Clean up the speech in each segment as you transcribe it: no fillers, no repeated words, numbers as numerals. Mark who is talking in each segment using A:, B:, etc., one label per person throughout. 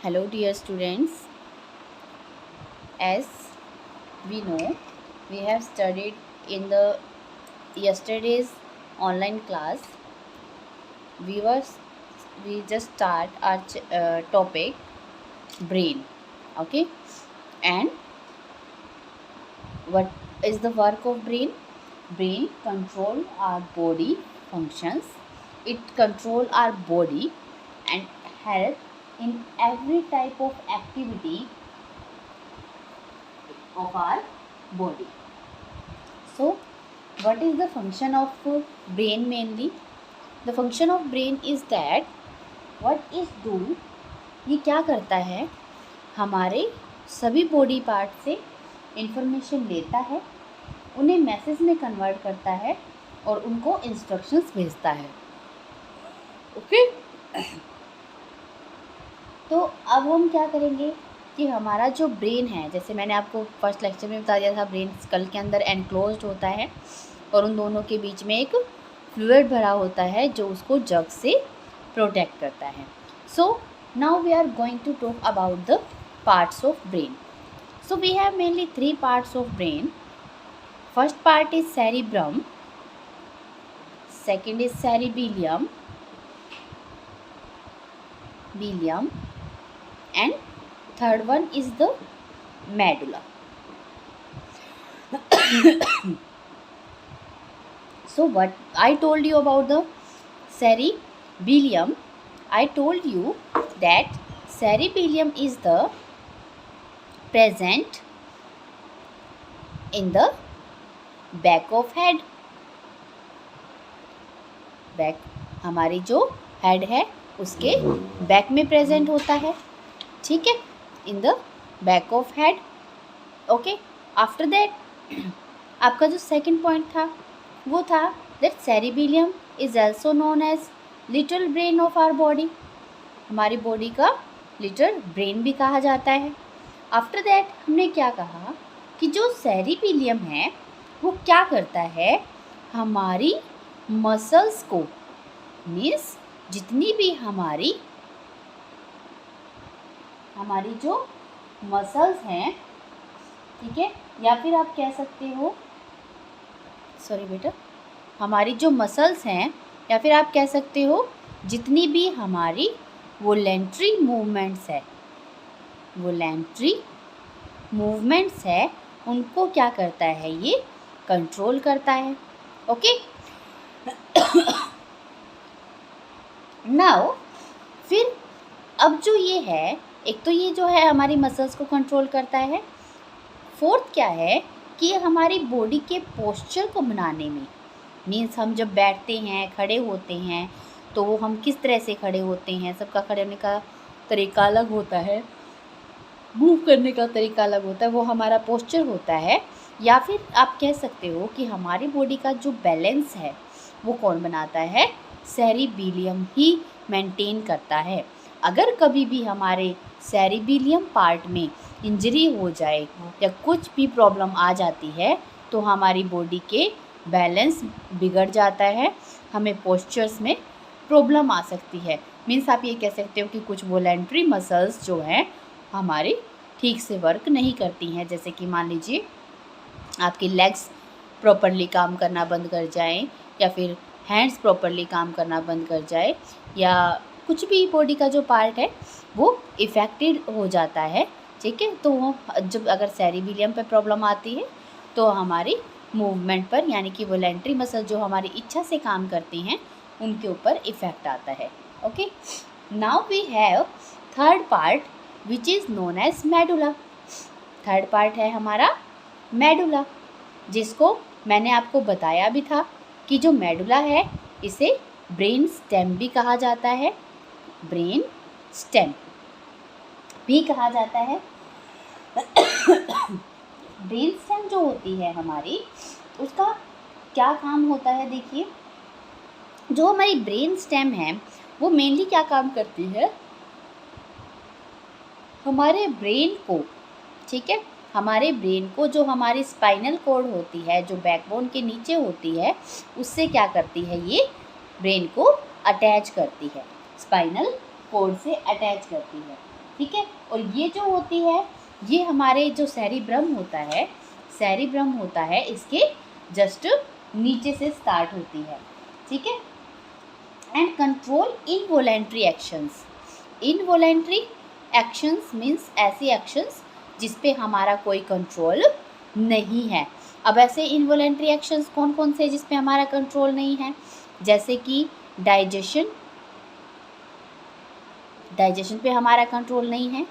A: Hello, dear students. As we know, we have studied in the yesterday's online class. We was we just start our topic brain. Okay, and what is the work of brain? Brain control our body functions. It control our body and help in every type of activity of our body. So, what is the function of brain mainly? The function of brain is that what is do, ये क्या करता है, हमारे सभी body part से information लेता है, उन्हें मैसेज में कन्वर्ट करता है और उनको इंस्ट्रक्शंस भेजता है. ओके. तो अब हम क्या करेंगे कि हमारा जो ब्रेन है, जैसे मैंने आपको फर्स्ट लेक्चर में बता दिया था, ब्रेन स्कल के अंदर एनक्लोज्ड होता है और उन दोनों के बीच में एक फ्लूइड भरा होता है जो उसको जग से प्रोटेक्ट करता है. So now we are going to talk about the parts of brain. So we have mainly 3 parts of brain. First part is cerebrum, second is cerebellum, and third one is the medulla. So what I told you about the cerebellum, I told you that cerebellum is the present in the back of head. Back, हमारी जो head है उसके back में present होता है. ठीक है, in the back of head. Okay. After that आपका जो सेकंड पॉइंट था वो था that cerebellum is also known as little brain of our body. हमारी बॉडी का लिटिल ब्रेन भी कहा जाता है. आफ्टर दैट हमने क्या कहा कि जो सेरिबेलियम है वो क्या करता है, हमारी मसल्स को, मीन्स जितनी भी हमारी जो मसल्स हैं, ठीक है, या फिर आप कह सकते हो, सॉरी बेटा, हमारी जो मसल्स हैं या फिर आप कह सकते हो जितनी भी हमारी वॉलेंट्री मूवमेंट्स है उनको क्या करता है, ये कंट्रोल करता है. ओके. नाउ फिर अब जो ये है, एक तो ये जो है हमारी मसल्स को कंट्रोल करता है. फोर्थ क्या है कि हमारी बॉडी के पोस्चर को बनाने में, मीन्स हम जब बैठते हैं, खड़े होते हैं, तो वो हम किस तरह से खड़े होते हैं, सबका खड़े होने का तरीका अलग होता है, मूव करने का तरीका अलग होता है, वो हमारा पोस्चर होता है. या फिर आप कह सकते हो कि हमारी बॉडी का जो बैलेंस है वो कौन बनाता है, सेरिबेलियम ही मेंटेन करता है. अगर कभी भी हमारे सेरिबेलियम पार्ट में इंजरी हो जाए या कुछ भी प्रॉब्लम आ जाती है तो हमारी बॉडी के बैलेंस बिगड़ जाता है, हमें पोस्चर्स में प्रॉब्लम आ सकती है. मीन्स आप ये कह सकते हो कि कुछ वॉलेंट्री मसल्स जो हैं हमारी ठीक से वर्क नहीं करती हैं. जैसे कि मान लीजिए आपकी लेग्स प्रॉपरली काम करना बंद कर जाएं, या फिर हैंड्स प्रॉपरली काम करना बंद कर जाए, या कुछ भी बॉडी का जो पार्ट है वो इफ़ेक्टेड हो जाता है. ठीक है, तो वो जब अगर सेरिबेलियम पे प्रॉब्लम आती है तो हमारी मूवमेंट पर, यानी कि वॉलेंट्री मसल जो हमारी इच्छा से काम करती हैं उनके ऊपर इफ़ेक्ट आता है. Okay. Now we have third part which is known as medulla. Third part है हमारा मेडुला, जिसको मैंने आपको बताया भी था कि जो मेडुला है इसे ब्रेन स्टेम भी कहा जाता है. ब्रेन स्टेम भी कहा जाता है. ब्रेन स्टेम जो होती है हमारी, उसका क्या काम होता है, देखिए, जो हमारी ब्रेन स्टेम है वो मेनली क्या काम करती है, हमारे ब्रेन को, ठीक है, हमारे ब्रेन को जो हमारी स्पाइनल कॉर्ड होती है, जो बैकबोन के नीचे होती है, उससे क्या करती है, ये ब्रेन को अटैच करती है, स्पाइनल कॉर्ड से अटैच करती है. ठीक है। और ये जो होती है, ये हमारे जो सेरिब्रम होता है, सेरिब्रम होता है इसके जस्ट नीचे से स्टार्ट होती है, ठीक है। And control involuntary actions. Involuntary actions means ऐसी एक्शंस जिस पे हमारा कोई कंट्रोल नहीं है। अब ऐसे इनवॉलेंट्री एक्शंस कौन कौन से जिस पे हमारा कंट्रोल नहीं है, जैसे कि डाइजेशन, डाइजेशन पे हमारा कंट्रोल नहीं है।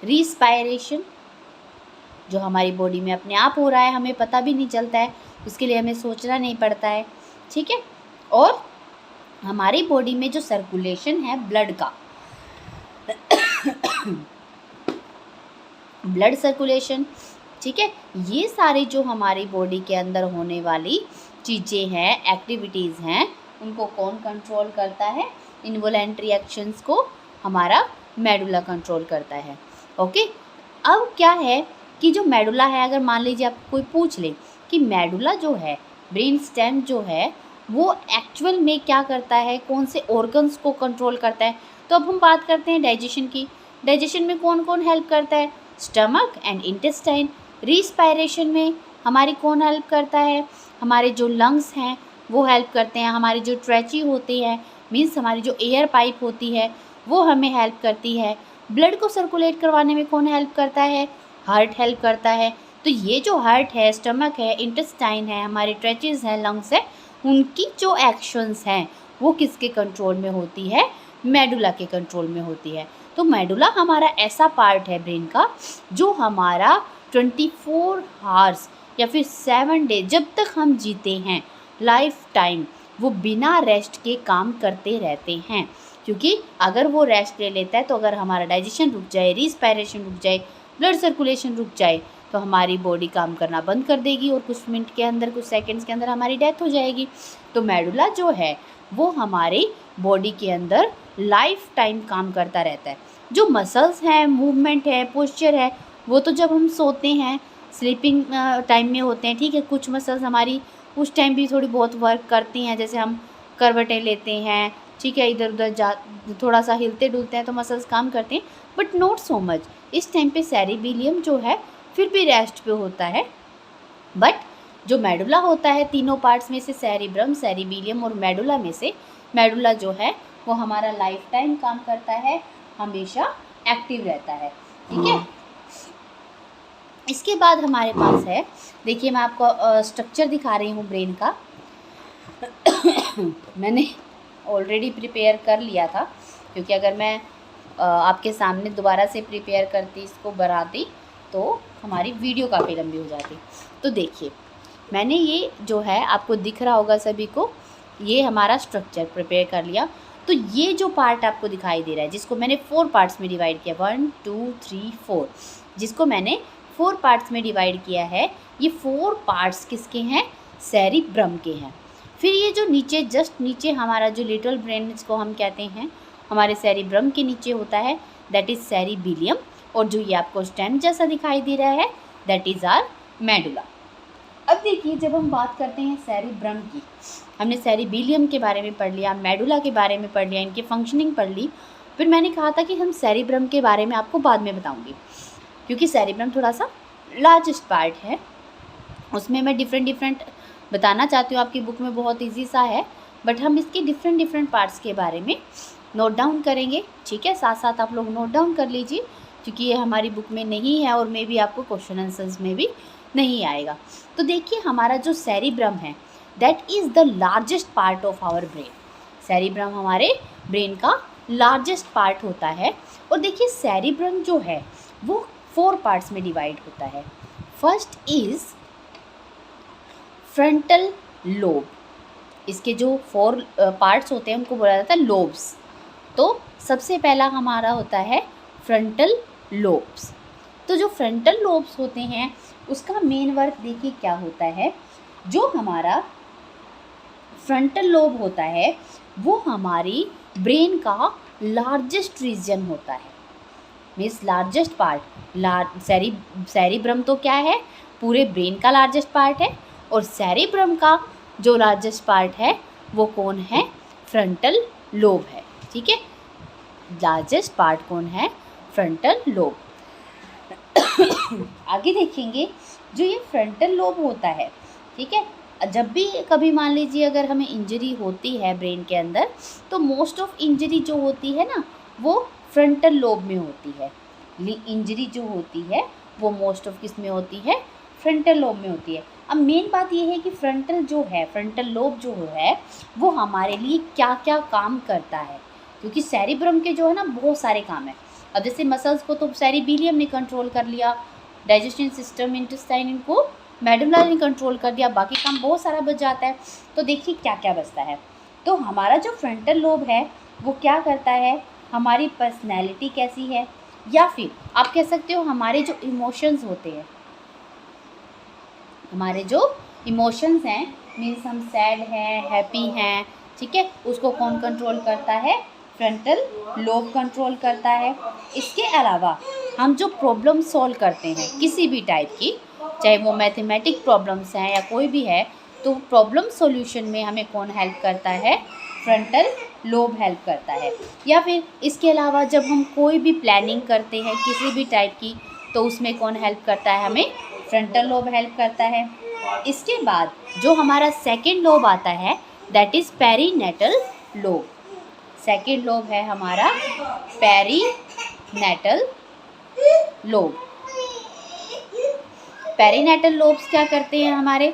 A: रिस्पायरेशन, जो हमारी बॉडी में अपने आप हो रहा है, हमें पता भी नहीं चलता है, उसके लिए हमें सोचना नहीं पड़ता है, ठीक है। और हमारी बॉडी में जो सर्कुलेशन है ब्लड का, ब्लड सर्कुलेशन, ठीक है, ये सारी जो हमारी बॉडी के अंदर होने वाली चीज़ें हैं, एक्टिविटीज़ हैं, उनको कौन कंट्रोल करता है? इनवॉलेंट्री एक्शंस को हमारा मेडुला कंट्रोल करता है। ओके, अब क्या है कि जो मेडुला है, अगर मान लीजिए आपको कोई पूछ ले कि मेडुला जो है, ब्रेन स्टेम जो है, वो एक्चुअल में क्या करता है, कौन से ऑर्गन्स को कंट्रोल करता है, तो अब हम बात करते हैं डाइजेशन की। डाइजेशन में कौन कौन हेल्प करता है? Stomach and intestine. रिस्पायरेशन में हमारी कौन हेल्प करता है? हमारे जो लंग्स हैं वो हेल्प करते हैं। हमारी जो ट्रेची होती है, मीन्स हमारी जो एयर पाइप होती है, वो हमें हेल्प करती है। ब्लड को सर्कुलेट करवाने में कौन हेल्प करता है? हार्ट हेल्प करता है। तो ये जो हार्ट है, स्टमक है, इंटेस्टाइन है, हमारे ट्रेचेस हैं, लंग्स है, उनकी जो एक्शंस हैं वो किसके कंट्रोल में होती है? मेडुला के कंट्रोल में होती है। तो मेडुला हमारा ऐसा पार्ट है ब्रेन का जो हमारा 24 आवर्स या फिर 7 डे जब तक हम जीते हैं, लाइफ टाइम, वो बिना रेस्ट के काम करते रहते हैं। क्योंकि अगर वो रेस्ट ले लेता है तो अगर हमारा डाइजेशन रुक जाए, रिस्पायरेशन रुक जाए, ब्लड सर्कुलेशन रुक जाए, तो हमारी बॉडी काम करना बंद कर देगी और कुछ मिनट के अंदर, कुछ सेकंड्स के अंदर हमारी डेथ हो जाएगी। तो मेडुला जो है वो हमारे बॉडी के अंदर लाइफ टाइम काम करता रहता है। जो मसल्स हैं, मूवमेंट है, पोस्चर है, वो तो जब हम सोते हैं, स्लीपिंग टाइम में होते हैं, ठीक है। कुछ मसल्स हमारी उस टाइम भी थोड़ी बहुत वर्क करती हैं, जैसे हम करवटें लेते हैं, ठीक है, इधर उधर जा थोड़ा सा हिलते डुलते हैं तो मसल्स काम करते हैं, बट नॉट सो मच। इस टाइम पे सेरिबेलियम जो है फिर भी रेस्ट पे होता है। बट जो मेडुला होता है, तीनों पार्ट्स में से सेरिब्रम, सेरिबेलियम और मेडुला में से मेडुला जो है वो हमारा लाइफ टाइम काम करता है, हमेशा एक्टिव रहता है, ठीक है। इसके बाद हमारे पास है, देखिए मैं आपको स्ट्रक्चर दिखा रही हूँ ब्रेन का। मैंने ऑलरेडी प्रिपेयर कर लिया था, क्योंकि अगर मैं आपके सामने दोबारा से प्रिपेयर करती, इसको बनाती, तो हमारी वीडियो काफ़ी लंबी हो जाती। तो देखिए मैंने ये जो है आपको दिख रहा होगा सभी को, ये हमारा स्ट्रक्चर प्रिपेयर कर लिया। तो ये जो पार्ट आपको दिखाई दे रहा है, जिसको मैंने 4 पार्ट्स में डिवाइड किया, 1 2 3 4, जिसको मैंने 4 पार्ट्स में डिवाइड किया है, ये 4 पार्ट्स किसके हैं? सेरिब्रम के हैं। फिर ये जो नीचे, जस्ट नीचे हमारा जो लिटिल ब्रेन, जिसको हम कहते हैं, हमारे सेरिब्रम के नीचे होता है, दैट इज़ सेरिबेलियम। और जो ये आपको स्टेम जैसा दिखाई दे रहा है, दैट इज़ आर मेडुला। अब देखिए, जब हम बात करते हैं सेरिब्रम की, हमने सेरिबेलियम के बारे में पढ़ लिया, मेडुला के बारे में पढ़ लिया, इनकी फंक्शनिंग पढ़ ली। फिर मैंने कहा था कि हम सेरिब्रम के बारे में आपको बाद में बताऊंगी, क्योंकि सेरिब्रम थोड़ा सा लार्जेस्ट पार्ट है, उसमें मैं डिफरेंट बताना चाहती हूँ। आपकी बुक में बहुत ईजी सा है, बट हम इसके डिफरेंट पार्ट्स के बारे में नोट डाउन करेंगे, ठीक है। साथ साथ आप लोग नोट डाउन कर लीजिए, क्योंकि ये हमारी बुक में नहीं है और मे भी आपको क्वेश्चन आंसर्स में भी नहीं आएगा। तो देखिए, हमारा जो सेरिब्रम है, that is the largest part of our brain. Cerebrum हमारे ब्रेन का लार्जेस्ट पार्ट होता है। और देखिए, सेरिब्रम जो है वो 4 पार्ट्स में डिवाइड होता है। First is frontal lobe. इसके जो 4 पार्ट्स होते हैं उनको बोला जाता है लोब्स। तो सबसे पहला हमारा होता है फ्रंटल लोब्स। तो जो फ्रंटल लोब्स होते हैं उसका मेन वर्क देखिए क्या होता है। जो हमारा फ्रंटल लोब होता है वो हमारी ब्रेन का लार्जेस्ट रीजन होता है, मीन्स लार्जेस्ट पार्ट। सेरिब्रम तो क्या है, पूरे ब्रेन का लार्जेस्ट पार्ट है, और सेरिब्रम का जो लार्जेस्ट पार्ट है वो कौन है? फ्रंटल लोब है, ठीक है। लार्जेस्ट पार्ट कौन है? Frontal lobe. आगे देखेंगे जो ये फ्रंटल लोब होता है, ठीक है, जब भी कभी मान लीजिए अगर हमें इंजरी होती है ब्रेन के अंदर, तो मोस्ट ऑफ इंजरी जो होती है ना वो फ्रंटल लोब में होती है। इंजरी जो होती है वो मोस्ट ऑफ किस में होती है, फ्रंटल लोब में होती है। अब मेन बात ये है कि फ्रंटल लोब जो है वो हमारे लिए क्या क्या काम करता है, क्योंकि सेरिब्रम के जो है ना बहुत सारे काम है। अब जैसे मसल्स को तो सेरिबेलियम ने कंट्रोल कर लिया, डाइजेशन सिस्टम, इंटेस्टाइन, इनको मेडुला ने कंट्रोल कर दिया, बाकी काम बहुत सारा बच जाता है। तो देखिए क्या क्या बचता है। तो हमारा जो फ्रंटल लोब है वो क्या करता है, हमारी पर्सनैलिटी कैसी है, या फिर आप कह सकते हो हमारे जो इमोशंस होते हैं, हमारे जो इमोशंस हैं, मीन्स हम सैड हैं, हैप्पी हैं, ठीक है, उसको कौन कंट्रोल करता है, फ्रंटल लोब कंट्रोल करता है। इसके अलावा हम जो प्रॉब्लम सॉल्व करते हैं किसी भी टाइप की, चाहे वो मैथमेटिक प्रॉब्लम्स हैं या कोई भी है, तो प्रॉब्लम सॉल्यूशन में हमें कौन हेल्प करता है, फ्रंटल लोब हेल्प करता है। या फिर इसके अलावा जब हम कोई भी प्लानिंग करते हैं किसी भी टाइप की, तो उसमें कौन हेल्प करता है, हमें फ्रंटल लोब हेल्प करता है। इसके बाद जो हमारा सेकेंड लोब आता है that is perinatal lobe. Second lobe है हमारा पेरीनेटल लोब। पेरीनेटल लोब्स क्या करते हैं हमारे,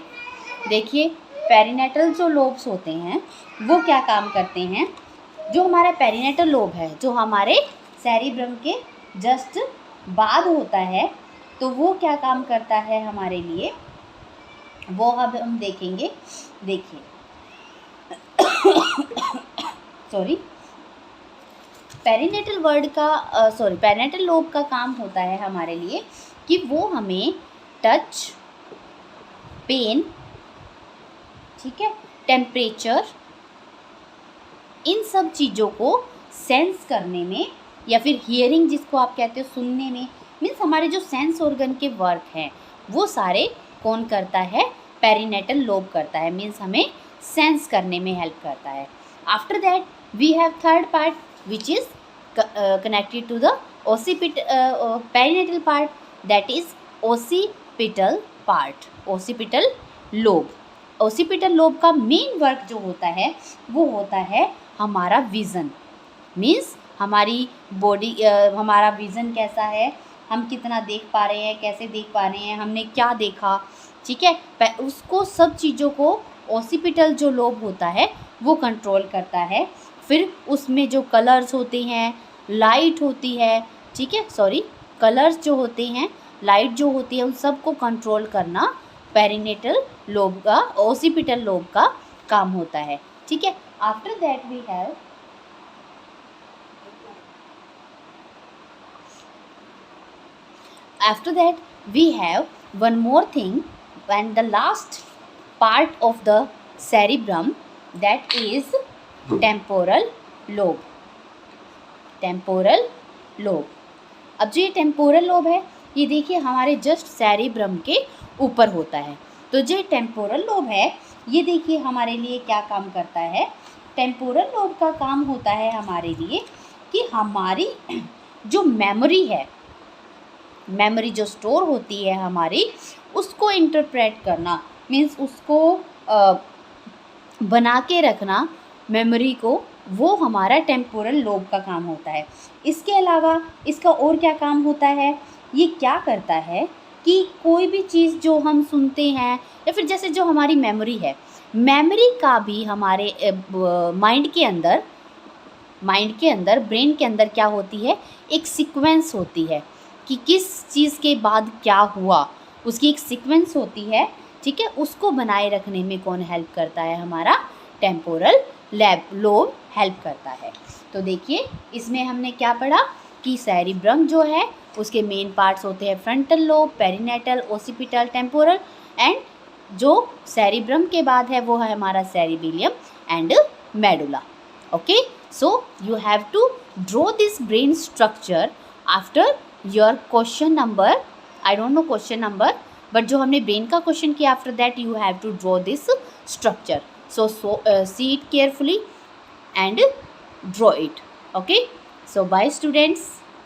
A: देखिए पेरीनेटल जो लोब्स होते हैं वो क्या काम करते हैं। जो हमारा पेरीनेटल लोब है जो हमारे सेरिब्रम के जस्ट बाद होता है, तो वो क्या काम करता है हमारे लिए, वो अब हम देखेंगे। देखिए सॉरी, पेरीनेटल लोब का काम होता है हमारे लिए कि वो हमें टच, पेन, ठीक है, टेम्परेचर, इन सब चीज़ों को सेंस करने में, या फिर हियरिंग जिसको आप कहते हो सुनने में, मीन्स हमारे जो सेंस ऑर्गन के वर्क हैं वो सारे कौन करता है, पेरीनेटल लोब करता है, मीन्स हमें सेंस करने में हेल्प करता है। After that we have third part which is connected to the perinatal part, that is occipital part, occipital lobe। occipital lobe का मेन वर्क जो होता है वो होता है हमारा विज़न, मीन्स हमारी बॉडी, हमारा विज़न कैसा है, हम कितना देख पा रहे हैं, कैसे देख पा रहे हैं, हमने क्या देखा, ठीक है, उसको सब चीज़ों को occipital जो लोब होता है वो कंट्रोल करता है। फिर उसमें जो कलर्स होते हैं, लाइट होती है, ठीक है, सॉरी, कलर्स जो होते हैं, लाइट जो होती है, उन सब को कंट्रोल करना पेरीनेटल लोब का, ओसिपिटल लोब का काम होता है, ठीक है। After that we have one more thing and the last part of the cerebrum, that is temporal lobe. Temporal lobe, अब जो ये टेम्पोरल लोब है ये देखिए हमारे जस्ट सेरिब्रम के ऊपर होता है। तो जो टेम्पोरल लोब है ये देखिए हमारे लिए क्या काम करता है। टेम्पोरल लोब का काम होता है हमारे लिए कि हमारी जो मेमोरी है, मेमोरी जो स्टोर होती है हमारी, उसको इंटरप्रेट करना, मीन्स उसको बना के रखना मेमोरी को, वो हमारा टेम्पोरल लोब का काम होता है। इसके अलावा इसका और क्या काम होता है, ये क्या करता है कि कोई भी चीज़ जो हम सुनते हैं या फिर जैसे जो हमारी मेमोरी है, मेमोरी का भी हमारे माइंड के अंदर, ब्रेन के अंदर क्या होती है, एक सीक्वेंस होती है कि किस चीज़ के बाद क्या हुआ, उसकी एक सीक्वेंस होती है, ठीक है। उसको बनाए रखने में कौन हेल्प करता है, हमारा टेम्पोरल लोब हेल्प करता है। तो देखिए इसमें हमने क्या पढ़ा कि सेरिब्रम जो है उसके मेन पार्ट्स होते हैं frontal lobe, parietal, occipital, temporal, and जो सेरिब्रम के बाद है वो है हमारा cerebellum and medulla. Okay, so you have to draw this brain structure after your question number, I don't know question number, but जो हमने ब्रेन का क्वेश्चन किया after that you have to draw this structure. So see it carefully and draw it. Okay, so bye students.